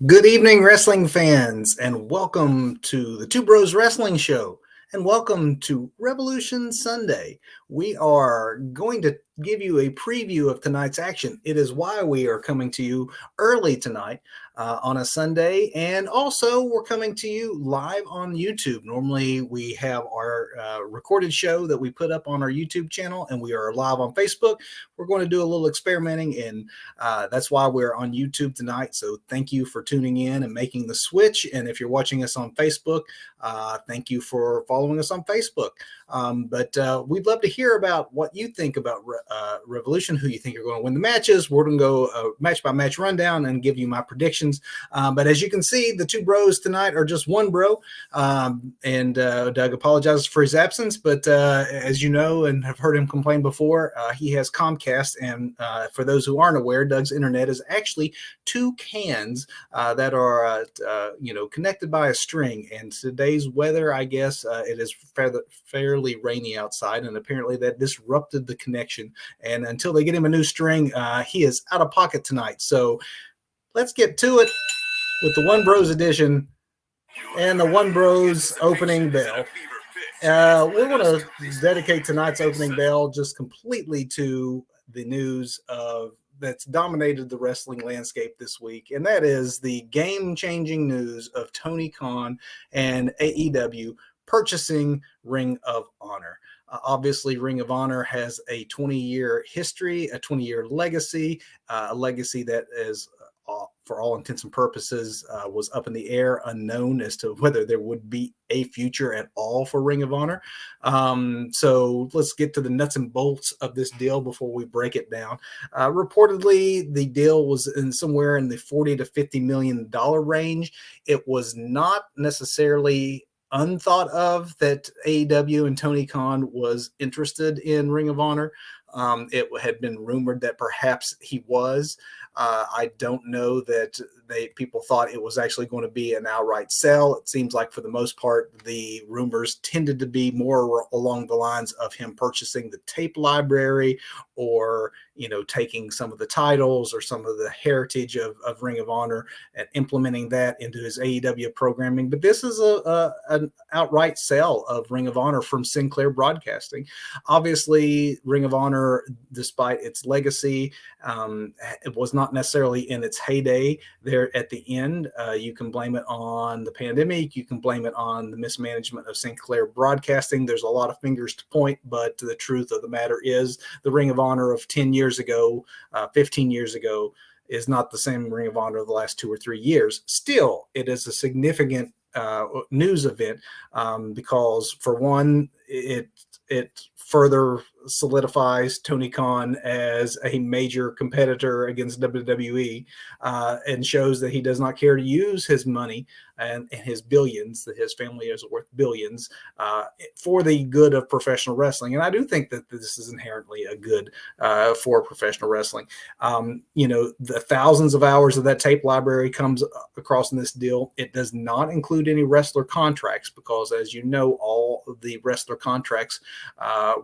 Good evening, wrestling fans, and welcome to the Two Bros Wrestling Show, and welcome to Revolution Sunday. We are going to give you a preview of tonight's action. It is why we are coming to you early tonight on a Sunday, and also we're coming to you live on YouTube. Normally we have our recorded show that we put up on our YouTube channel, and we are live on Facebook. We're going to do a little experimenting, and that's why we're on YouTube tonight. So thank you for tuning in and making the switch. And if you're watching us on Facebook, thank you for following us on Facebook. But we'd love to hear about what you think about Revolution, who you think are going to win the matches. We're going to go match by match rundown and give you my predictions. But as you can see, the two bros tonight are just one bro. And Doug apologizes for his absence, but as you know and have heard him complain before, he has Comcast. And for those who aren't aware, Doug's internet is actually two cans that are connected by a string. And today's weather, I guess, it is fairly rainy outside, and apparently that disrupted the connection. And until they get him a new string, he is out of pocket tonight. So let's get to it with the One Bros edition and the One Bros opening bell. We're going to dedicate tonight's opening bell just completely to the news that's dominated the wrestling landscape this week, and that is the game-changing news of Tony Khan and AEW purchasing Ring of Honor. Obviously, Ring of Honor has a 20-year history, a 20-year legacy, a legacy that is, for all intents and purposes, was up in the air, unknown as to whether there would be a future at all for Ring of Honor. So let's get to the nuts and bolts of this deal before we break it down. Reportedly, the deal was somewhere in the $40 to $50 million range. It was not necessarily unthought of that AEW and Tony Khan was interested in Ring of Honor. It had been rumored that perhaps he was. I don't know that people thought it was actually going to be an outright sell. It seems like for the most part, the rumors tended to be more along the lines of him purchasing the tape library, or taking some of the titles or some of the heritage of Ring of Honor and implementing that into his AEW programming. But this is an outright sell of Ring of Honor from Sinclair Broadcasting. Obviously, Ring of Honor, despite its legacy, it was not necessarily in its heyday there at the end. You can blame it on the pandemic. You can blame it on the mismanagement of Sinclair Broadcasting. There's a lot of fingers to point, but the truth of the matter is the Ring of Honor of 10 years ago, 15 years ago, is not the same Ring of Honor of the last 2 or 3 years. Still, it is a significant news event because, for one, it further solidifies Tony Khan as a major competitor against WWE, and shows that he does not care to use his money and his billions, that his family is worth billions, for the good of professional wrestling. And I do think that this is inherently a good for professional wrestling. The thousands of hours of that tape library comes across in this deal. It does not include any wrestler contracts because, as you know, all of the wrestler contracts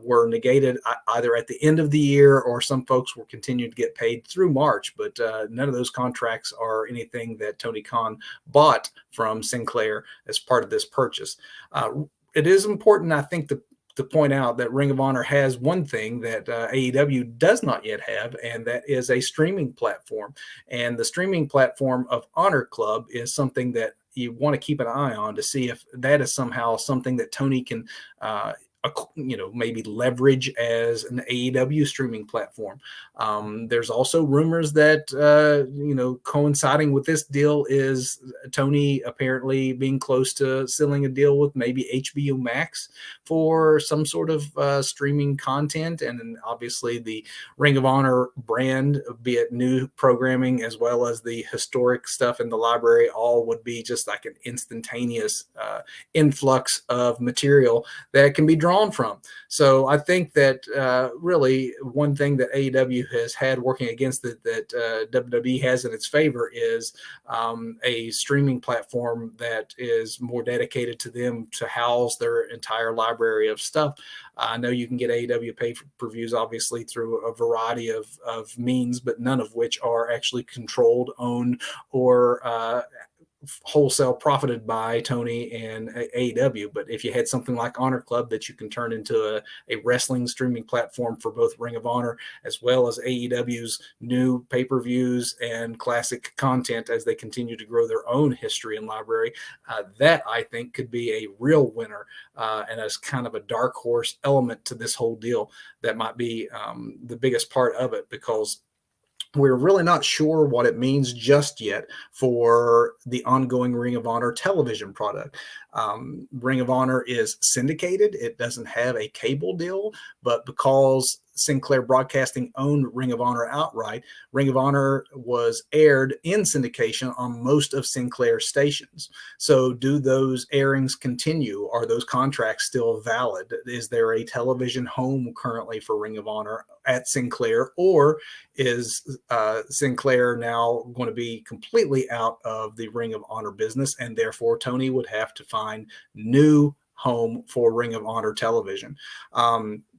were negated either at the end of the year, or some folks will continue to get paid through March. But none of those contracts are anything that Tony Khan bought from Sinclair as part of this purchase. It is important, I think, to point out that Ring of Honor has one thing that AEW does not yet have, and that is a streaming platform. And the streaming platform of Honor Club is something that you want to keep an eye on to see if that is somehow something that Tony can maybe leverage as an AEW streaming platform. There's also rumors that, coinciding with this deal is Tony apparently being close to sealing a deal with maybe HBO Max for some sort of streaming content. And then obviously the Ring of Honor brand, be it new programming as well as the historic stuff in the library, all would be just like an instantaneous influx of material that can be drawn drawn from. So I think that really one thing that AEW has had working against it that WWE has in its favor is a streaming platform that is more dedicated to them to house their entire library of stuff. I know you can get AEW pay-per-views obviously through a variety of means, but none of which are actually controlled, owned, or wholesale profited by Tony and AEW. But if you had something like Honor Club that you can turn into a wrestling streaming platform for both Ring of Honor as well as AEW's new pay-per-views and classic content as they continue to grow their own history and library, that I think could be a real winner and as kind of a dark horse element to this whole deal that might be the biggest part of it, because we're really not sure what it means just yet for the ongoing Ring of Honor television product. Ring of Honor is syndicated. It doesn't have a cable deal, but because Sinclair Broadcasting owned Ring of Honor outright, Ring of Honor was aired in syndication on most of Sinclair's stations. So do those airings continue? Are those contracts still valid? Is there a television home currently for Ring of Honor at Sinclair, or is Sinclair now going to be completely out of the Ring of Honor business, and therefore Tony would have to find new home for Ring of Honor television?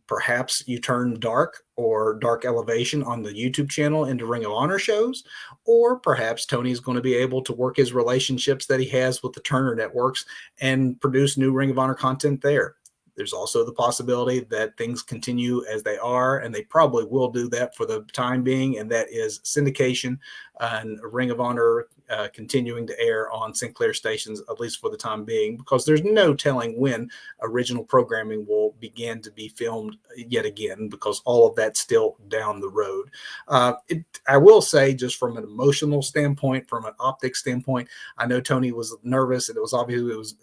Perhaps you turn Dark or Dark Elevation on the YouTube channel into Ring of Honor shows, or perhaps Tony's going to be able to work his relationships that he has with the Turner networks and produce new Ring of Honor content there. There's also the possibility that things continue as they are, and they probably will do that for the time being, and that is syndication and Ring of Honor continuing to air on Sinclair stations, at least for the time being, because there's no telling when original programming will begin to be filmed yet again, because all of that's still down the road. I will say, just from an emotional standpoint, from an optics standpoint, I know Tony was nervous, and it was obviously, it was,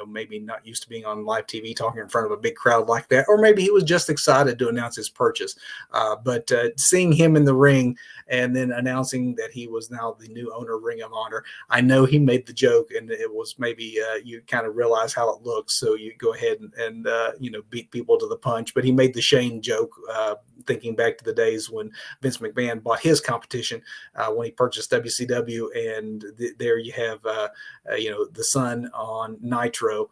maybe not used to being on live TV talking in front of a big crowd like that, or maybe he was just excited to announce his purchase. But seeing him in the ring and then announcing that he was now the new owner of Ring of Honor, I know he made the joke, and it was maybe you kind of realize how it looks, so you go ahead and beat people to the punch. But he made the Shane joke, thinking back to the days when Vince McMahon bought his competition when he purchased WCW, and there you have the Sun on Nitro.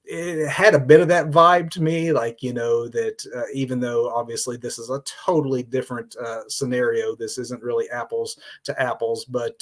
It had a bit of that vibe to me, that even though obviously this is a totally different scenario, this isn't really apples to apples, but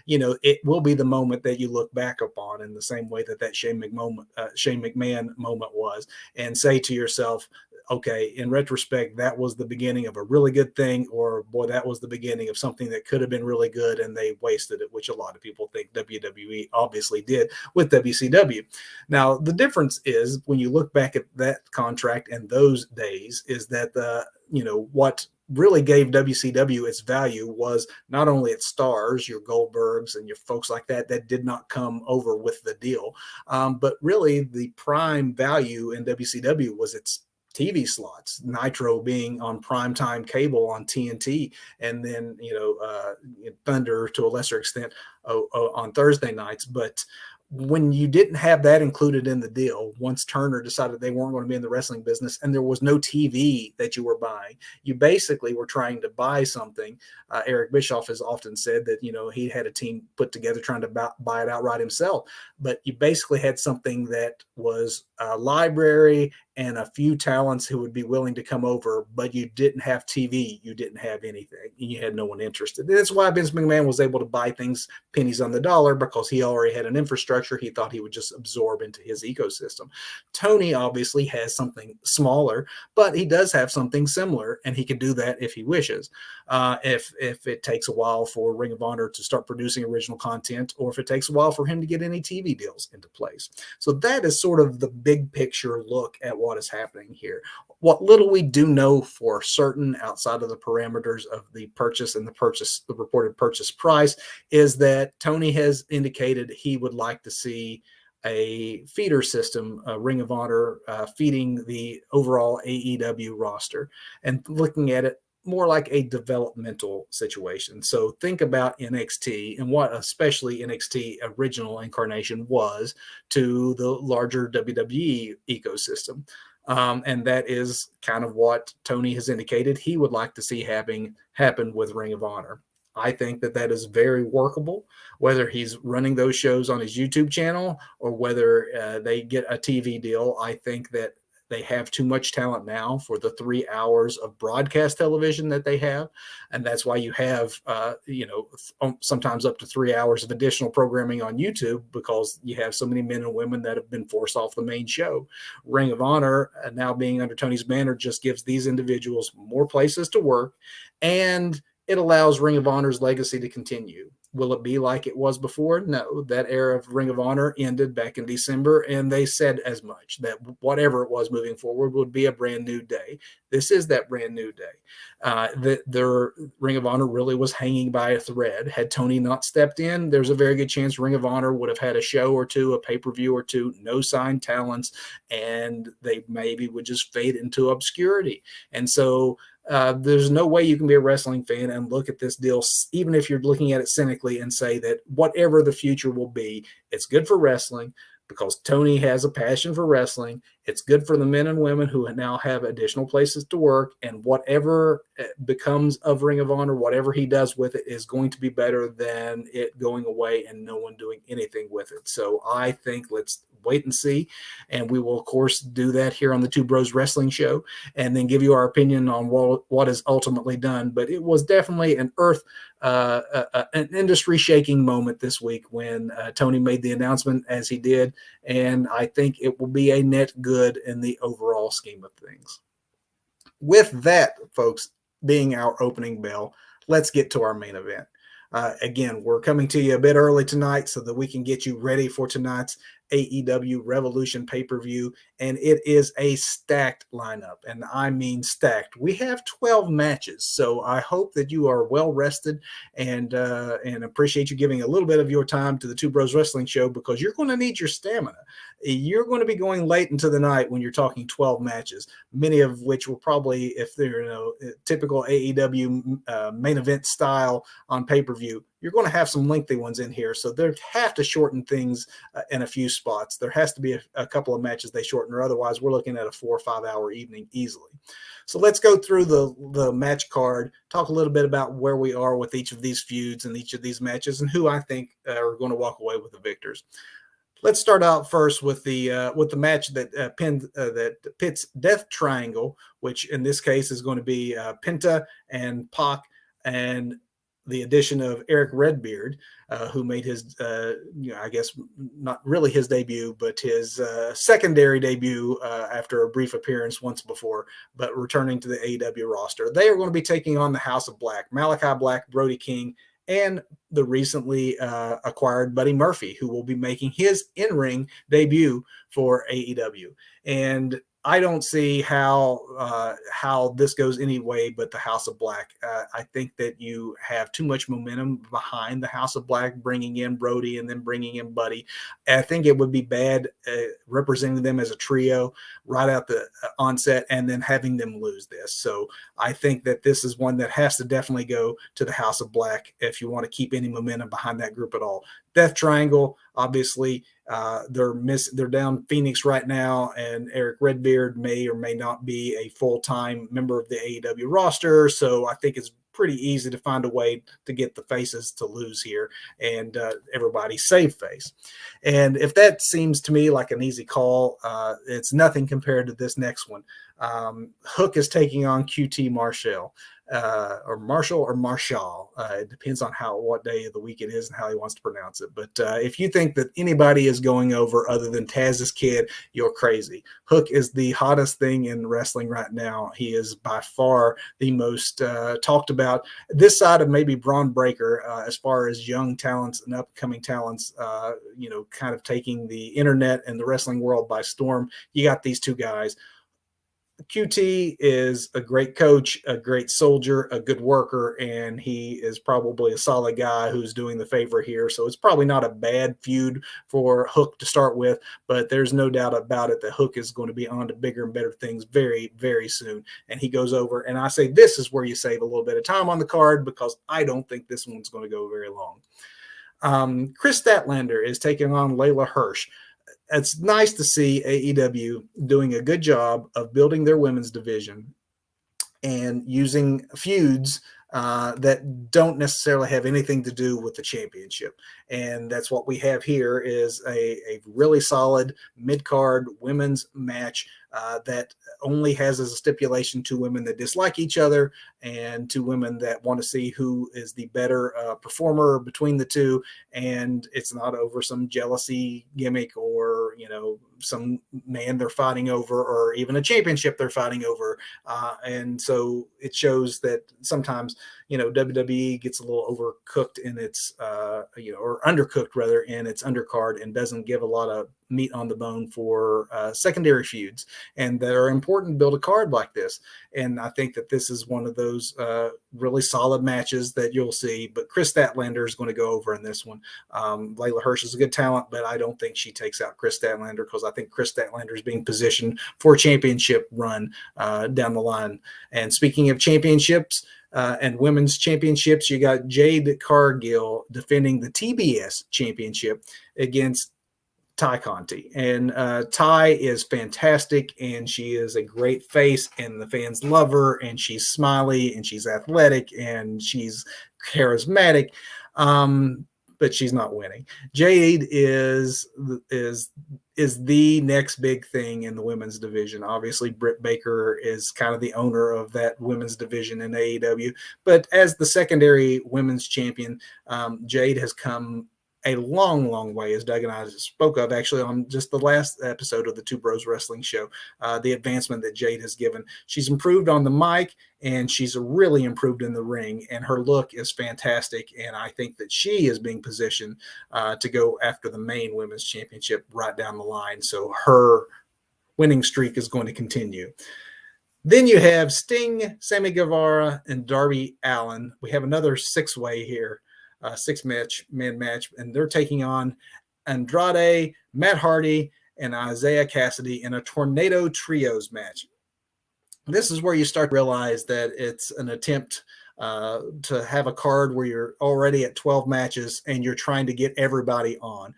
it will be the moment that you look back upon in the same way that Shane McMahon moment was, and say to yourself, okay, in retrospect, that was the beginning of a really good thing, or boy, that was the beginning of something that could have been really good and they wasted it, which a lot of people think WWE obviously did with WCW. Now, the difference is when you look back at that contract and those days is that what really gave WCW its value was not only its stars, your Goldbergs and your folks like that did not come over with the deal, but really the prime value in WCW was its TV slots, Nitro being on primetime cable on TNT, and then Thunder to a lesser extent on Thursday nights. But when you didn't have that included in the deal, once Turner decided they weren't going to be in the wrestling business and there was no TV that you were buying, you basically were trying to buy something. Eric Bischoff has often said that, he had a team put together trying to buy it outright himself, but you basically had something that was a library and a few talents who would be willing to come over, but you didn't have TV, you didn't have anything, and you had no one interested. And that's why Vince McMahon was able to buy things pennies on the dollar, because he already had an infrastructure he thought he would just absorb into his ecosystem. Tony obviously has something smaller, but he does have something similar, and he can do that if he wishes. If it takes a while for Ring of Honor to start producing original content, or if it takes a while for him to get any TV deals into place. So that is sort of the big picture look at what is happening here. What little we do know for certain outside of the parameters of the purchase and the reported purchase price is that Tony has indicated he would like to see a feeder system, a Ring of Honor feeding the overall AEW roster, and looking at it more like a developmental situation. So think about NXT and what especially NXT original incarnation was to the larger WWE ecosystem. And that is kind of what Tony has indicated he would like to see happen with Ring of Honor. I think that is very workable, whether he's running those shows on his YouTube channel or whether they get a TV deal. I think that they have too much talent now for the 3 hours of broadcast television that they have. And that's why you have, sometimes up to 3 hours of additional programming on YouTube, because you have so many men and women that have been forced off the main show. Ring of Honor, now being under Tony's banner, just gives these individuals more places to work, and it allows Ring of Honor's legacy to continue. Will it be like it was before? No, that era of Ring of Honor ended back in December, and they said as much, that whatever it was moving forward would be a brand new day. This is that brand new day. Their Ring of Honor really was hanging by a thread. Had Tony not stepped in, there's a very good chance Ring of Honor would have had a show or two, a pay-per-view or two, no signed talents, and they maybe would just fade into obscurity. And so there's no way you can be a wrestling fan and look at this deal, even if you're looking at it cynically, and say that whatever the future will be, it's good for wrestling because Tony has a passion for wrestling. It's good for the men and women who now have additional places to work, and whatever becomes of Ring of Honor, whatever he does with it, is going to be better than it going away and no one doing anything with it. So I think let's wait and see, and we will of course do that here on the Two Bros Wrestling Show, and then give you our opinion on what is ultimately done. But it was definitely an industry shaking moment this week when Tony made the announcement as he did, and I think it will be a net good in the overall scheme of things. With that, folks, being our opening bell, let's get to our main event. Again, we're coming to you a bit early tonight so that we can get you ready for tonight's AEW Revolution pay-per-view, and it is a stacked lineup, and I mean stacked. We have 12 matches, so I hope that you are well rested, and appreciate you giving a little bit of your time to the Two Bros Wrestling Show, because you're going to need your stamina. You're going to be going late into the night when you're talking 12 matches, many of which will probably, if they're typical AEW main event style on pay-per-view, you're going to have some lengthy ones in here. So they have to shorten things in a few spots. There has to be a couple of matches they shorten, or otherwise we're looking at a 4 or 5 hour evening easily. So let's go through the match card, talk a little bit about where we are with each of these feuds and each of these matches, and who I think are going to walk away with the victors. Let's start out first with the match that pits Death Triangle, which in this case is going to be Penta and Pac, and the addition of Eric Redbeard, who made his, I guess not really his debut, but his secondary debut after a brief appearance once before, but returning to the AEW roster. They are going to be taking on the House of Black, Malachi Black, Brody King, and the recently acquired Buddy Murphy, who will be making his in-ring debut for AEW. And I don't see how this goes any way but the House of Black. I think that you have too much momentum behind the House of Black, bringing in Brody and then bringing in Buddy. I think it would be bad representing them as a trio right out the onset and then having them lose this. So I think that this is one that has to definitely go to the House of Black if you want to keep any momentum behind that group at all. Death Triangle, obviously, they're down Phoenix right now, and Eric Redbeard may or may not be a full-time member of the AEW roster, so I think it's pretty easy to find a way to get the faces to lose here and everybody save face. And if that seems to me like an easy call, it's nothing compared to this next one. Hook is taking on QT Marshall. Or Marshall or Marshall. It depends on what day of the week it is and how he wants to pronounce it. But if you think that anybody is going over other than Taz's kid, you're crazy. Hook is the hottest thing in wrestling right now. He is by far the most talked about this side of maybe Braun Breaker as far as young talents and upcoming talents, kind of taking the internet and the wrestling world by storm. You got these two guys. QT is a great coach, a great soldier, a good worker, and he is probably a solid guy who's doing the favor here. So it's probably not a bad feud for Hook to start with, but there's no doubt about it that Hook is going to be on to bigger and better things very, very soon. And he goes over, and I say this is where you save a little bit of time on the card, because I don't think this one's going to go very long. Chris Statlander is taking on Layla Hirsch. it's nice to see AEW doing a good job of building their women's division and using feuds that don't necessarily have anything to do with the championship. And that's what we have here is a really solid mid-card women's match that only has as a stipulation two women that dislike each other and two women that want to see who is the better performer between the two. And it's not over some jealousy gimmick or, some man they're fighting over or even a championship they're fighting over. And so it shows that sometimes, WWE gets a little overcooked in its, or undercooked rather in its undercard and doesn't give a lot of meat on the bone for secondary feuds and that are important to build a card like this. And I think that this is one of those really solid matches that you'll see, but Chris Statlander is going to go over in this one. Layla Hirsch is a good talent, but I don't think she takes out Chris Statlander because I think Chris Statlander is being positioned for a championship run down the line. And speaking of championships, and women's championships, you got Jade Cargill defending the TBS championship against Ty Conti. And Ty is fantastic, and she is a great face, and the fans love her, and she's smiley, and she's athletic, and she's charismatic. But she's not winning. Jade is the next big thing in the women's division. Obviously, Britt Baker is kind of the owner of that women's division in AEW. But as the secondary women's champion, Jade has come a long, long way, as Doug and I spoke of actually on just the last episode of the Two Bros Wrestling Show, the advancement that Jade has given. She's improved on the mic, and she's really improved in the ring, and her look is fantastic, and I think that she is being positioned to go after the main women's championship right down the line, so her winning streak is going to continue. Then you have Sting, Sammy Guevara, and Darby Allin. We have another six-way here. Six-man match, and they're taking on Andrade, Matt Hardy, and Isaiah Cassidy in a Tornado Trios match. This is where you start to realize that it's an attempt to have a card where you're already at 12 matches and you're trying to get everybody on.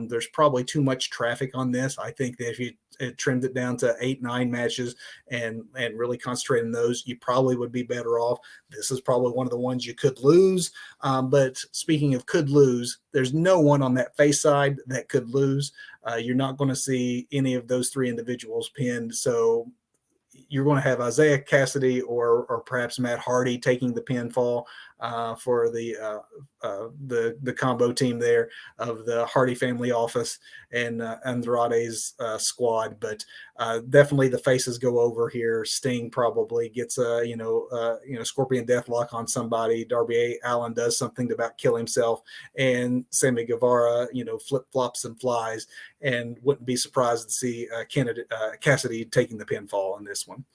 There's probably too much traffic on this. I think that if you trimmed it down to 8-9 matches and really concentrate on those, you probably would be better off. This is probably one of the ones you could lose. But speaking of could lose, there's no one on that face side that could lose. You're not going to see any of those three individuals pinned. So you're going to have Isaiah Cassidy or perhaps Matt Hardy taking the pinfall for the combo team there of the Hardy family office and Andrade's squad. But definitely the faces go over here. Sting probably gets a Scorpion Deathlock on somebody. Darby Allin does something to about kill himself, and Sammy Guevara flip flops and flies. And wouldn't be surprised to see Cassidy taking the pinfall in this one.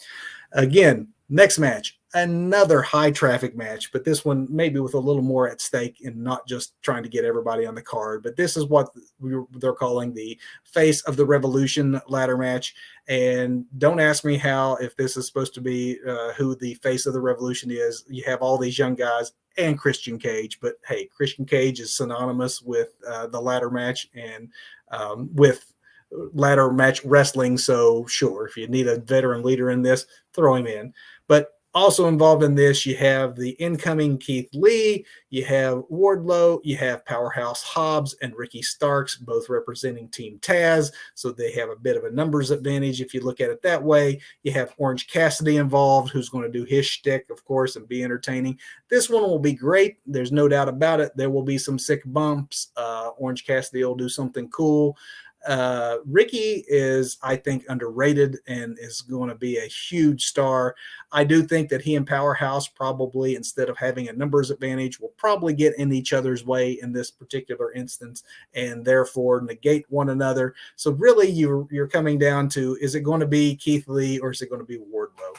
Again, next match, another high traffic match, but this one maybe with a little more at stake and not just trying to get everybody on the card. But this is what they're calling the Face of the Revolution ladder match. And don't ask me if this is supposed to be who the Face of the Revolution is. You have all these young guys and Christian Cage, but hey, Christian Cage is synonymous with the ladder match and with ladder match wrestling. So sure, if you need a veteran leader in this, throw him in. But also involved in this, you have the incoming Keith Lee, you have Wardlow, you have Powerhouse Hobbs and Ricky Starks, both representing Team Taz. So they have a bit of a numbers advantage if you look at it that way. You have Orange Cassidy involved, who's going to do his shtick, of course, and be entertaining. This one will be great. There's no doubt about it. There will be some sick bumps. Orange Cassidy will do something cool. Ricky is, I think, underrated and is going to be a huge star. I do think that he and Powerhouse probably, instead of having a numbers advantage, will probably get in each other's way in this particular instance and therefore negate one another. So really you're coming down to, is it going to be Keith Lee or is it going to be Wardlow?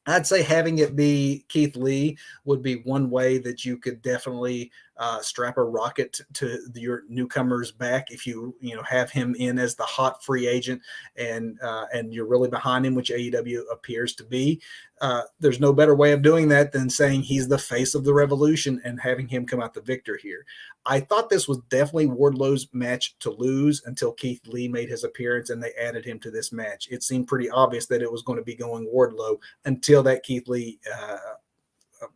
I'd say having it be Keith Lee would be one way that you could definitely strap a rocket to your newcomer's back if you have him in as the hot free agent, and you're really behind him, which AEW appears to be. There's no better way of doing that than saying he's the face of the Revolution and having him come out the victor here. I thought this was definitely Wardlow's match to lose until Keith Lee made his appearance and they added him to this match. It seemed pretty obvious that it was going to be going Wardlow until that Keith Lee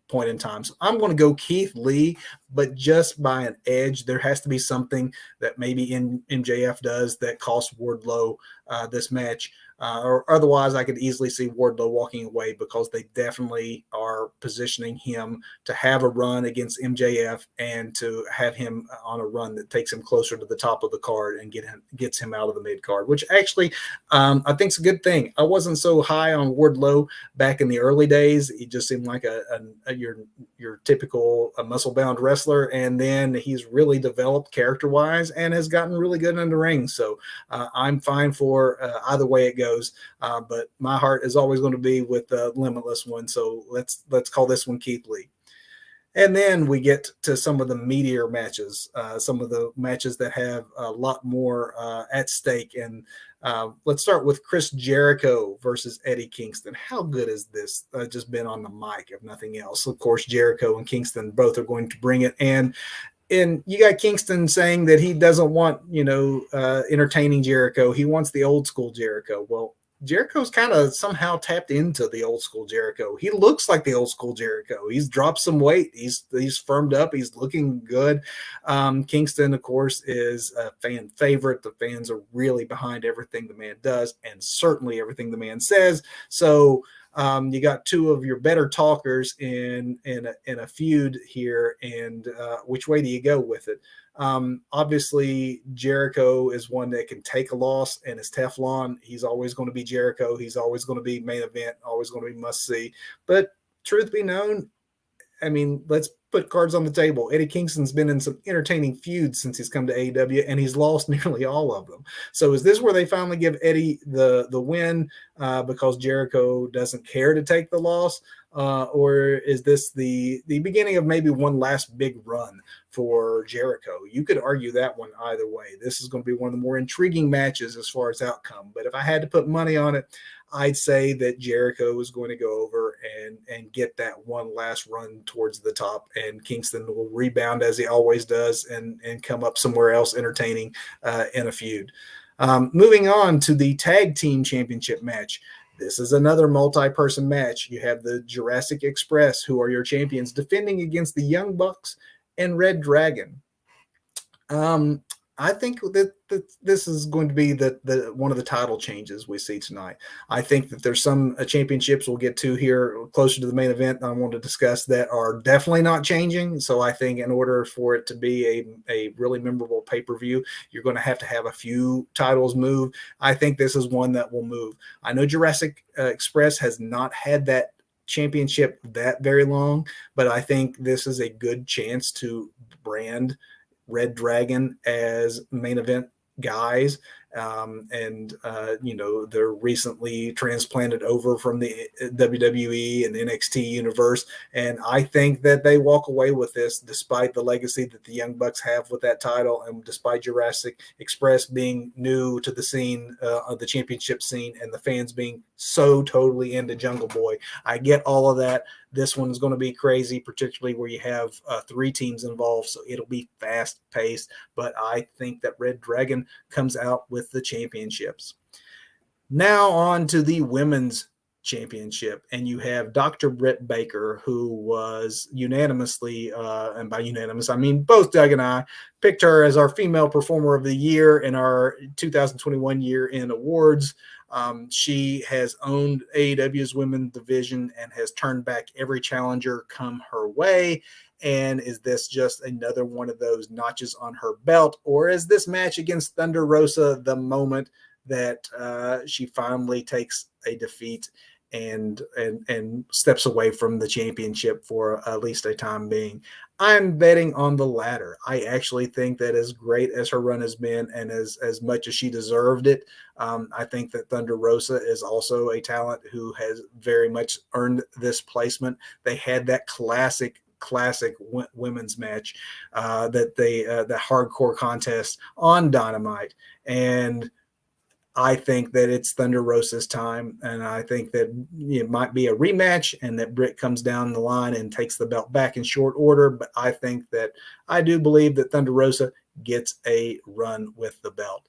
point in time. So I'm going to go Keith Lee, but just by an edge. There has to be something that maybe MJF does that costs Wardlow this match. Or otherwise, I could easily see Wardlow walking away because they definitely are positioning him to have a run against MJF and to have him on a run that takes him closer to the top of the card and gets him out of the mid card, which actually I think is a good thing. I wasn't so high on Wardlow back in the early days. He just seemed like your typical muscle bound wrestler, and then he's really developed character wise and has gotten really good in the ring. So I'm fine for either way it goes. But my heart is always going to be with the Limitless one. So let's call this one Keith Lee. And then we get to some of the meatier matches, some of the matches that have a lot more at stake. And let's start with Chris Jericho versus Eddie Kingston. How good is this? Just been on the mic, if nothing else. Of course, Jericho and Kingston both are going to bring it. And you got Kingston saying that he doesn't want, entertaining Jericho. He wants the old school Jericho. Well, Jericho's kind of somehow tapped into the old school Jericho. He looks like the old school Jericho. He's dropped some weight. He's firmed up. He's looking good. Kingston, of course, is a fan favorite. The fans are really behind everything the man does and certainly everything the man says. So you got two of your better talkers in a feud here, and which way do you go with it? Obviously, Jericho is one that can take a loss and is Teflon. He's always going to be Jericho. He's always going to be main event, always going to be must see. But truth be known, I mean, let's put cards on the table. Eddie Kingston's been in some entertaining feuds since he's come to AEW, and he's lost nearly all of them. So is this where they finally give Eddie the win because Jericho doesn't care to take the loss? Or is this the beginning of maybe one last big run for Jericho? You could argue that one either way. This is going to be one of the more intriguing matches as far as outcome. But if I had to put money on it, I'd say that Jericho is going to go over and get that one last run towards the top, and Kingston will rebound as he always does and come up somewhere else entertaining in a feud. Moving on to the tag team championship match. This is another multi-person match. You have the Jurassic Express, who are your champions, defending against the Young Bucks and Red Dragon. I think that this is going to be the one of the title changes we see tonight. I think that there's some championships we'll get to here closer to the main event I want to discuss that are definitely not changing. So I think in order for it to be a really memorable pay-per-view, you're going to have a few titles move. I think this is one that will move. I know Jurassic Express has not had that championship that very long, but I think this is a good chance to brand Red Dragon as main event guys. They're recently transplanted over from the WWE and NXT universe. And I think that they walk away with this despite the legacy that the Young Bucks have with that title. And despite Jurassic Express being new to the scene of the championship scene and the fans being so totally into Jungle Boy, I get all of that. This one's going to be crazy, particularly where you have 3 teams involved. So it'll be fast paced, but I think that Red Dragon comes out with the championships. Now on to the women's championship, and you have Dr. Britt Baker, who was unanimously, and by unanimous I mean both Doug and I, picked her as our female performer of the year in our 2021 year in awards. She has owned AEW's women's division and has turned back every challenger come her way. And is this just another one of those notches on her belt, or is this match against Thunder Rosa the moment that she finally takes a defeat and steps away from the championship for at least a time being? I'm betting on the latter. I actually think that as great as her run has been and as much as she deserved it, I think that Thunder Rosa is also a talent who has very much earned this placement. They had that classic classic women's match the hardcore contest on Dynamite. And I think that it's Thunder Rosa's time, and I think that it might be a rematch and that Britt comes down the line and takes the belt back in short order. But I do believe that Thunder Rosa gets a run with the belt.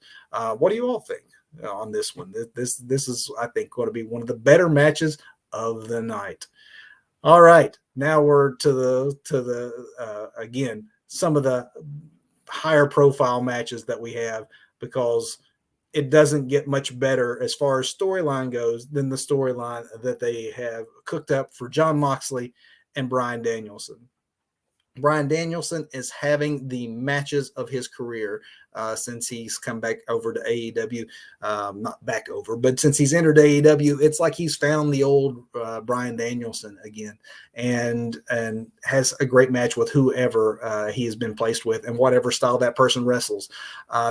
What do you all think on this one? This is, I think, going to be one of the better matches of the night. All right, now we're to the again, some of the higher profile matches that we have, because it doesn't get much better as far as storyline goes than the storyline that they have cooked up for Jon Moxley and Bryan Danielson. Bryan Danielson is having the matches of his career since he's come back over to AEW. Not back over, but since he's entered AEW, it's like he's found the old Bryan Danielson again, and has a great match with whoever he has been placed with and whatever style that person wrestles.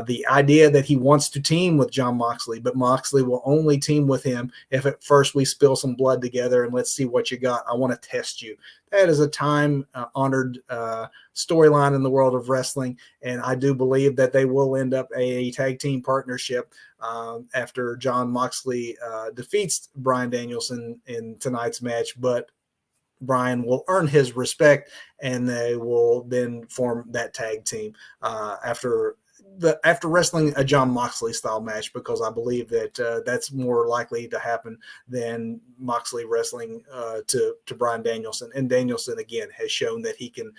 The idea that he wants to team with Jon Moxley, but Moxley will only team with him if at first we spill some blood together and let's see what you got. I want to test you. That is a time-honored storyline in the world of wrestling, and I do believe that they will end up a tag team partnership after Jon Moxley defeats Bryan Danielson in tonight's match, but Bryan will earn his respect, and they will then form that tag team after wrestling a Jon Moxley style match, because I believe that that's more likely to happen than Moxley wrestling to Bryan Danielson. And Danielson, again, has shown that he can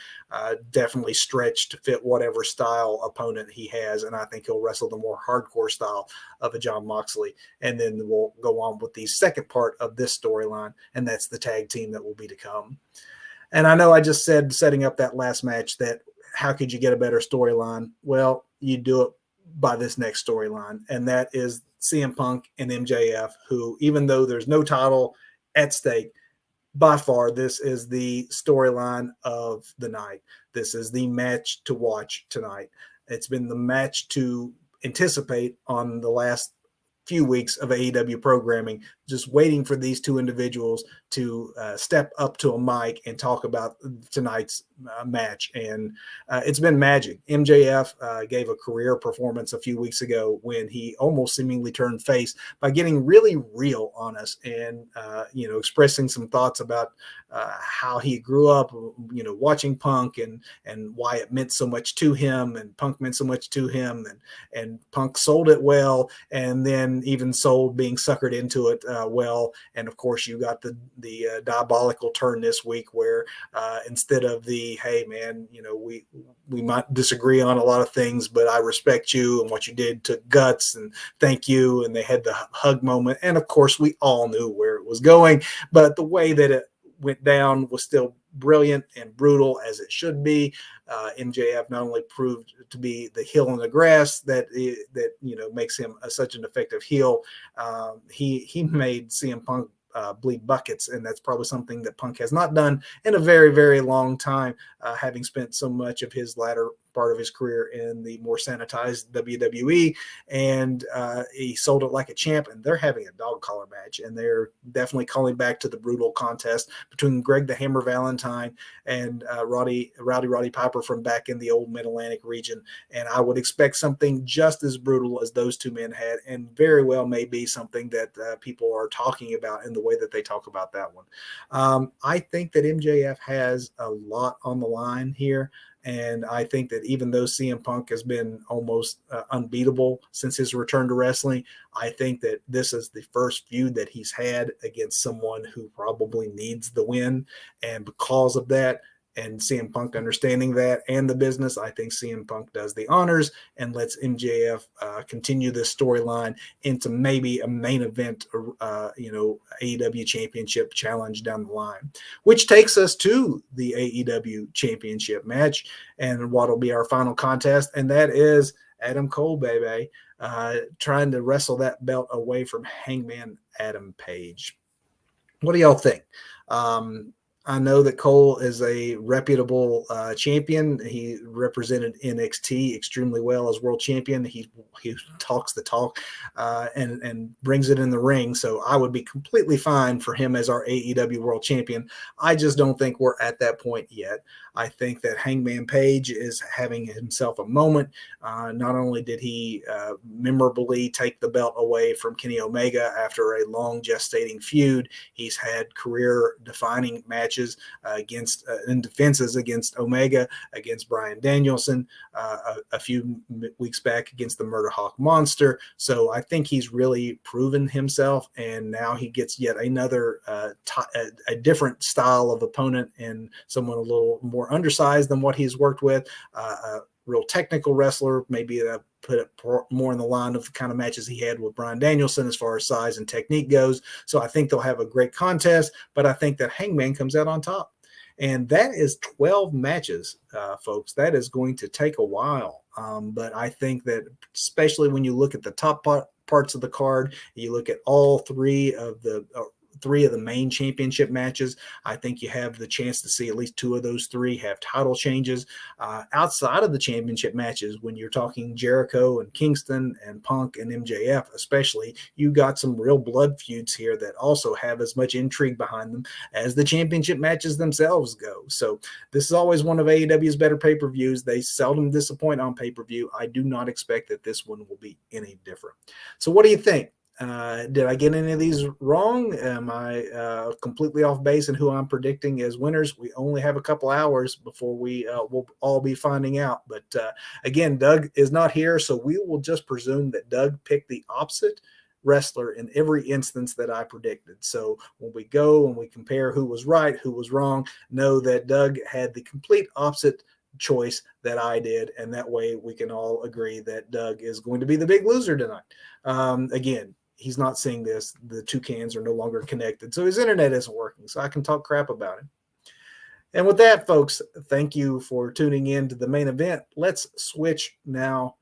definitely stretch to fit whatever style opponent he has, and I think he'll wrestle the more hardcore style of a Jon Moxley. And then we'll go on with the second part of this storyline, and that's the tag team that will be to come. And I know I just said, setting up that last match, that how could you get a better storyline? Well, you do it by this next storyline, and that is CM Punk and MJF, who, even though there's no title at stake, by far this is the storyline of the night. This is the match to watch tonight. It's been the match to anticipate on the last few weeks of AEW programming, just waiting for these two individuals to step up to a mic and talk about tonight's match. And it's been magic. MJF gave a career performance a few weeks ago when he almost seemingly turned face by getting really real on us and, expressing some thoughts about how he grew up, watching Punk and why it meant so much to him, and Punk meant so much to him, and Punk sold it well, and then even sold being suckered into it well. And of course, you got the diabolical turn this week where instead of the, hey man, we might disagree on a lot of things, but I respect you and what you did took guts, and thank you. And they had the hug moment. And of course, we all knew where it was going, but the way that it went down was still brilliant and brutal, as it should be. MJF not only proved to be the heel in the grass that makes him such an effective heel, he made CM Punk bleed buckets, and that's probably something that Punk has not done in a very, very long time, having spent so much of his latter part of his career in the more sanitized WWE. And he sold it like a champ, and they're having a dog collar match, and they're definitely calling back to the brutal contest between Greg the Hammer Valentine and Roddy Piper from back in the old Mid-Atlantic region. And I would expect something just as brutal as those two men had, and very well may be something that people are talking about in the way that they talk about that one. I think that MJF has a lot on the line here. And I think that even though CM Punk has been almost unbeatable since his return to wrestling, I think that this is the first feud that he's had against someone who probably needs the win. And because of that, and CM Punk understanding that and the business, I think CM Punk does the honors and lets MJF continue this storyline into maybe a main event, AEW Championship challenge down the line, which takes us to the AEW Championship match and what will be our final contest, and that is Adam Cole, baby, trying to wrestle that belt away from Hangman Adam Page. What do y'all think? I know that Cole is a reputable champion. He represented NXT extremely well as world champion. He talks the talk and brings it in the ring. So I would be completely fine for him as our AEW world champion. I just don't think we're at that point yet. I think that Hangman Page is having himself a moment. Not only did he memorably take the belt away from Kenny Omega after a long gestating feud, he's had career-defining matches against in defenses against Omega, against Bryan Danielson, a few weeks back against the Murder Hawk Monster. So I think he's really proven himself, and now he gets yet another a different style of opponent and someone a little more undersized than what he's worked with. A real technical wrestler, maybe put it more in the line of the kind of matches he had with Bryan Danielson as far as size and technique goes. So I think they'll have a great contest, but I think that Hangman comes out on top. And that is 12 matches, folks. That is going to take a while. But I think that especially when you look at the top parts of the card, you look at all three of the main championship matches, I think you have the chance to see at least two of those three have title changes. Outside of the championship matches, when you're talking Jericho and Kingston and Punk and MJF especially, you got some real blood feuds here that also have as much intrigue behind them as the championship matches themselves go. So this is always one of AEW's better pay-per-views. They seldom disappoint on pay-per-view. I do not expect that this one will be any different. So what do you think? Did I get any of these wrong? Am I completely off base in who I'm predicting as winners? We only have a couple hours before we will all be finding out. But again, Doug is not here, so we will just presume that Doug picked the opposite wrestler in every instance that I predicted. So when we go and we compare who was right, who was wrong, know that Doug had the complete opposite choice that I did, and that way we can all agree that Doug is going to be the big loser tonight. Again, he's not seeing this. The two cans are no longer connected, so his internet isn't working, so I can talk crap about him. And with that, folks, thank you for tuning in to the main event. Let's switch now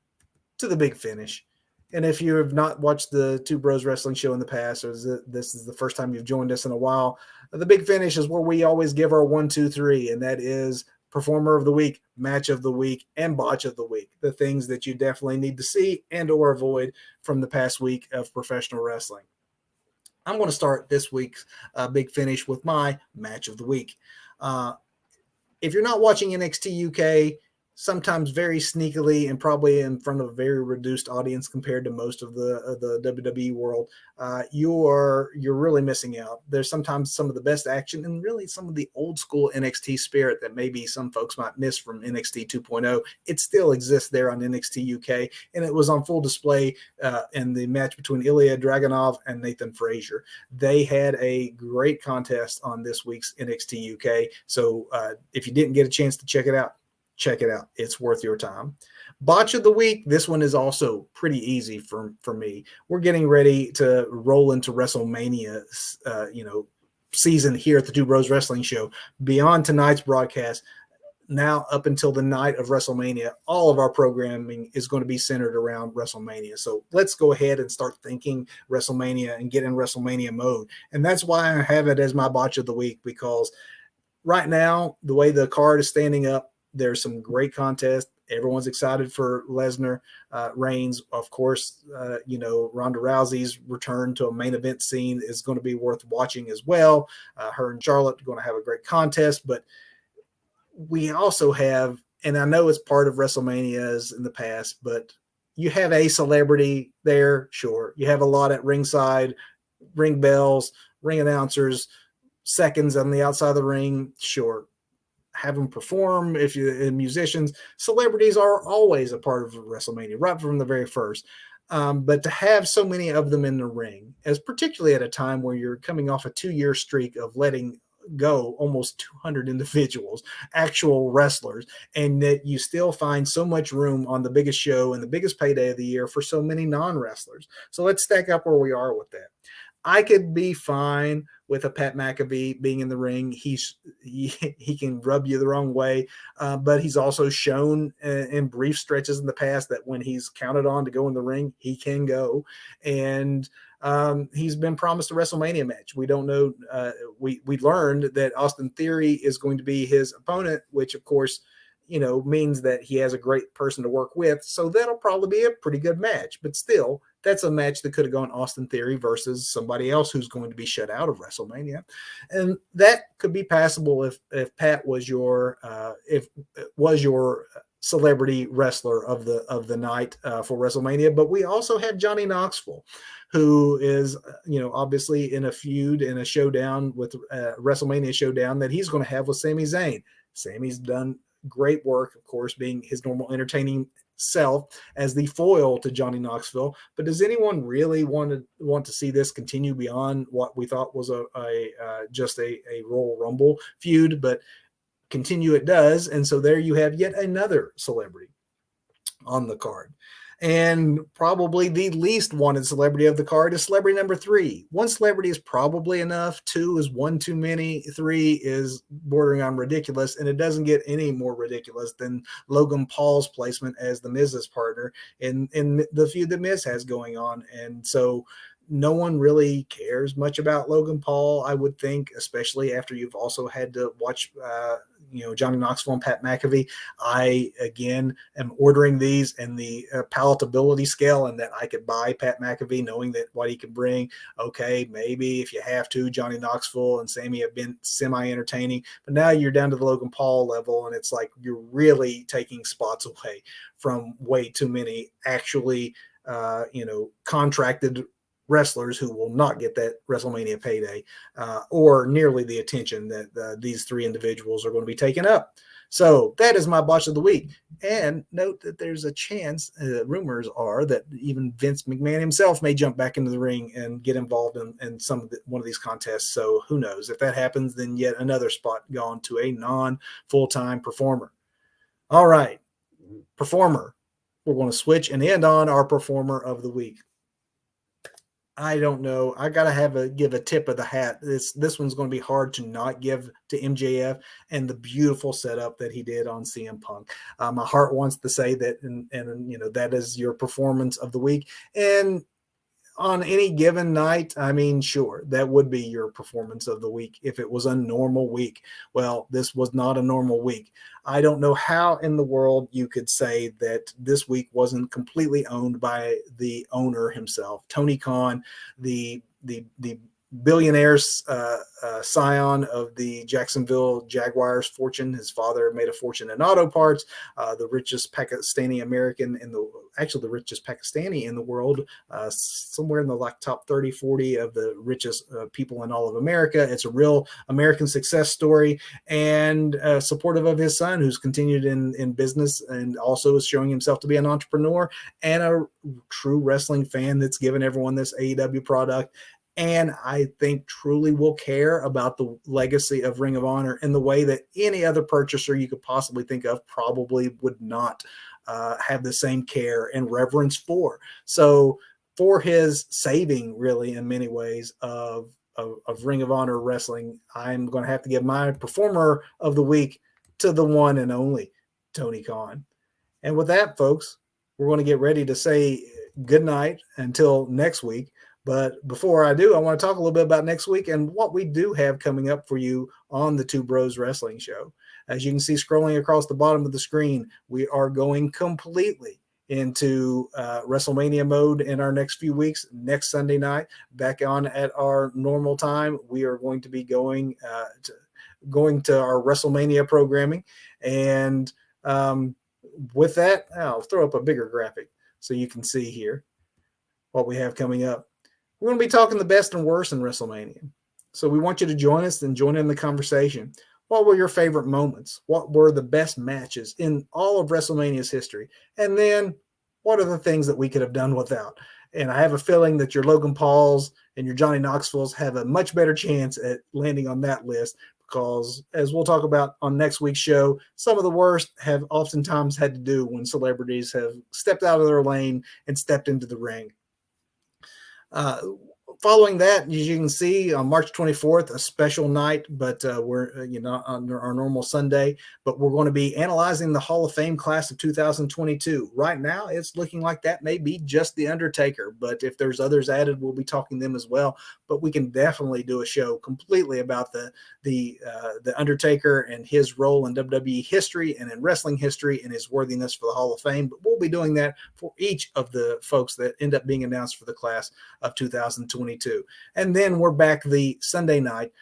to the big finish. And if you have not watched the Two Bros Wrestling Show in the past, or this is the first time you've joined us in a while, the big finish is where we always give our 1, 2, 3, and that is Performer of the Week, Match of the Week, and Botch of the Week, the things that you definitely need to see and or avoid from the past week of professional wrestling. I'm going to start this week's big finish with my Match of the Week. If you're not watching NXT UK, sometimes very sneakily and probably in front of a very reduced audience compared to most of the WWE world, you're really missing out. There's sometimes some of the best action and really some of the old school NXT spirit that maybe some folks might miss from NXT 2.0. It still exists there on NXT UK, and it was on full display in the match between Ilya Dragunov and Nathan Frazier. They had a great contest on this week's NXT UK, so if you didn't get a chance to check it out, check it out. It's worth your time. Botch of the Week. This one is also pretty easy for me. We're getting ready to roll into WrestleMania, season here at the Two Bros Wrestling Show. Beyond tonight's broadcast, now up until the night of WrestleMania, all of our programming is going to be centered around WrestleMania. So let's go ahead and start thinking WrestleMania and get in WrestleMania mode. And that's why I have it as my Botch of the Week, because right now, the way the card is standing up, there's some great contests. Everyone's excited for Lesnar, Reigns. Of course, Ronda Rousey's return to a main event scene is going to be worth watching as well. Her and Charlotte are going to have a great contest. But we also have, and I know it's part of WrestleManias in the past, but you have a celebrity there, sure. You have a lot at ringside, ring bells, ring announcers, seconds on the outside of the ring, sure. Have them perform. If you're musicians, celebrities are always a part of WrestleMania right from the very first. But to have so many of them in the ring, as particularly at a time where you're coming off a 2-year streak of letting go almost 200 individuals, actual wrestlers, and that you still find so much room on the biggest show and the biggest payday of the year for so many non-wrestlers. So let's stack up where we are with that. I could be fine with a Pat McAfee being in the ring. He can rub you the wrong way, but he's also shown in brief stretches in the past that when he's counted on to go in the ring, he can go. And He's been promised a WrestleMania match. We don't know. We learned that Austin Theory is going to be his opponent, which of course, means that he has a great person to work with. So that'll probably be a pretty good match. But still, that's a match that could have gone Austin Theory versus somebody else who's going to be shut out of WrestleMania, and that could be passable if Pat was your celebrity wrestler of the night for WrestleMania. But we also have Johnny Knoxville, who is obviously in a feud, in a showdown with WrestleMania showdown that he's going to have with Sami Zayn. Sami's done great work, of course, being his normal entertaining self as the foil to Johnny Knoxville. But does anyone really want to see this continue beyond what we thought was just a Royal Rumble feud? But continue it does, and so there you have yet another celebrity on the card. And probably the least wanted celebrity of the card is celebrity number 3. 1 celebrity is probably enough. 2 is one too many. 3 is bordering on ridiculous. And it doesn't get any more ridiculous than Logan Paul's placement as the Miz's partner in the feud that Miz has going on. And so no one really cares much about Logan Paul, I would think, especially after you've also had to watch, Johnny Knoxville and Pat McAfee. I, again, am ordering these in the palatability scale, and that I could buy Pat McAfee knowing that what he can bring. Okay, maybe if you have to, Johnny Knoxville and Sami have been semi-entertaining, but now you're down to the Logan Paul level, and it's like you're really taking spots away from way too many actually, contracted wrestlers who will not get that WrestleMania payday or nearly the attention that these 3 individuals are going to be taking up. So that is my botch of the week. And note that there's a chance, rumors are that even Vince McMahon himself may jump back into the ring and get involved in one of these contests. So who knows? If that happens, then yet another spot gone to a non-full-time performer. All right, performer. We're going to switch and end on our performer of the week. I don't know. I gotta give a tip of the hat. This one's going to be hard to not give to MJF and the beautiful setup that he did on CM Punk. My heart wants to say that, and that is your performance of the week. And on any given night, I mean, sure, that would be your performance of the week if it was a normal week. Well, this was not a normal week. I don't know how in the world you could say that this week wasn't completely owned by the owner himself, Tony Khan, the billionaire scion of the Jacksonville Jaguars fortune. His father made a fortune in auto parts, the richest Pakistani American the richest Pakistani in the world, somewhere in the top 30, 40 of the richest people in all of America. It's a real American success story, and supportive of his son, who's continued in business and also is showing himself to be an entrepreneur and a true wrestling fan that's given everyone this AEW product. And I think truly will care about the legacy of Ring of Honor in the way that any other purchaser you could possibly think of probably would not have the same care and reverence for. So for his saving, really, in many ways, of Ring of Honor wrestling, I'm going to have to give my performer of the week to the one and only Tony Khan. And with that, folks, we're going to get ready to say good night until next week. But before I do, I want to talk a little bit about next week and what we do have coming up for you on the Two Bros Wrestling Show. As you can see scrolling across the bottom of the screen, we are going completely into WrestleMania mode in our next few weeks. Next Sunday night, back on at our normal time, we are going to be going to our WrestleMania programming. And with that, I'll throw up a bigger graphic so you can see here what we have coming up. We're going to be talking the best and worst in WrestleMania. So we want you to join us and join in the conversation. What were your favorite moments? What were the best matches in all of WrestleMania's history? And then what are the things that we could have done without? And I have a feeling that your Logan Pauls and your Johnny Knoxvilles have a much better chance at landing on that list because, as we'll talk about on next week's show, some of the worst have oftentimes had to do when celebrities have stepped out of their lane and stepped into the ring. following that, as you can see, on March 24th, a special night, but we're on our normal Sunday, but we're going to be analyzing the Hall of Fame class of 2022. Right now, it's looking like that may be just The Undertaker, but if there's others added, we'll be talking them as well. But we can definitely do a show completely about the Undertaker and his role in WWE history and in wrestling history and his worthiness for the Hall of Fame. But we'll be doing that for each of the folks that end up being announced for the class of 2022. And then we're back the Sunday night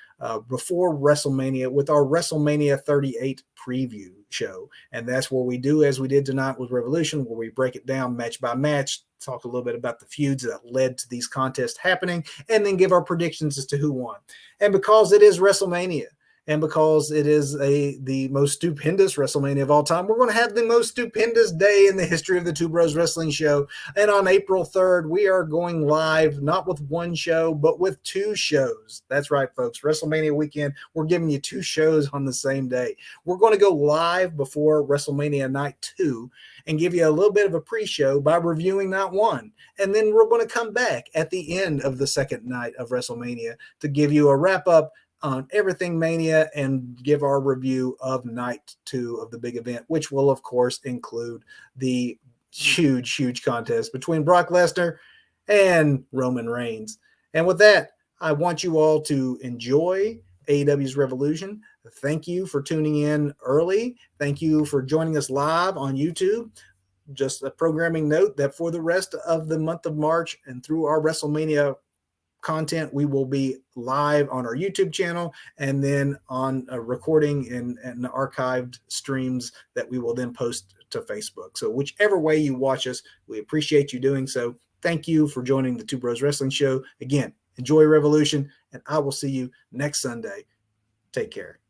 before WrestleMania with our WrestleMania 38 preview show. And that's where we do, as we did tonight with Revolution, where we break it down match by match, talk a little bit about the feuds that led to these contests happening, and then give our predictions as to who won. And because it is WrestleMania, and because it is the most stupendous WrestleMania of all time, we're going to have the most stupendous day in the history of the Two Bros Wrestling Show. And on April 3rd, we are going live, not with one show, but with two shows. That's right, folks. WrestleMania weekend, we're giving you two shows on the same day. We're going to go live before WrestleMania Night 2 and give you a little bit of a pre-show by reviewing Night 1. And then we're going to come back at the end of the second night of WrestleMania to give you a wrap-up on everything Mania and give our review of Night 2 of the big event, which will, of course, include the huge contest between Brock Lesnar and Roman Reigns. And with that, I want you all to enjoy AEW's Revolution. Thank you for tuning in early. Thank you for joining us live on YouTube. Just a programming note that for the rest of the month of March and through our WrestleMania content, we will be live on our YouTube channel and then on a recording and archived streams that we will then post to Facebook. So whichever way you watch us, we appreciate you doing so. Thank you for joining the Two Bros Wrestling Show. Again, enjoy Revolution, and I will see you next Sunday. Take care.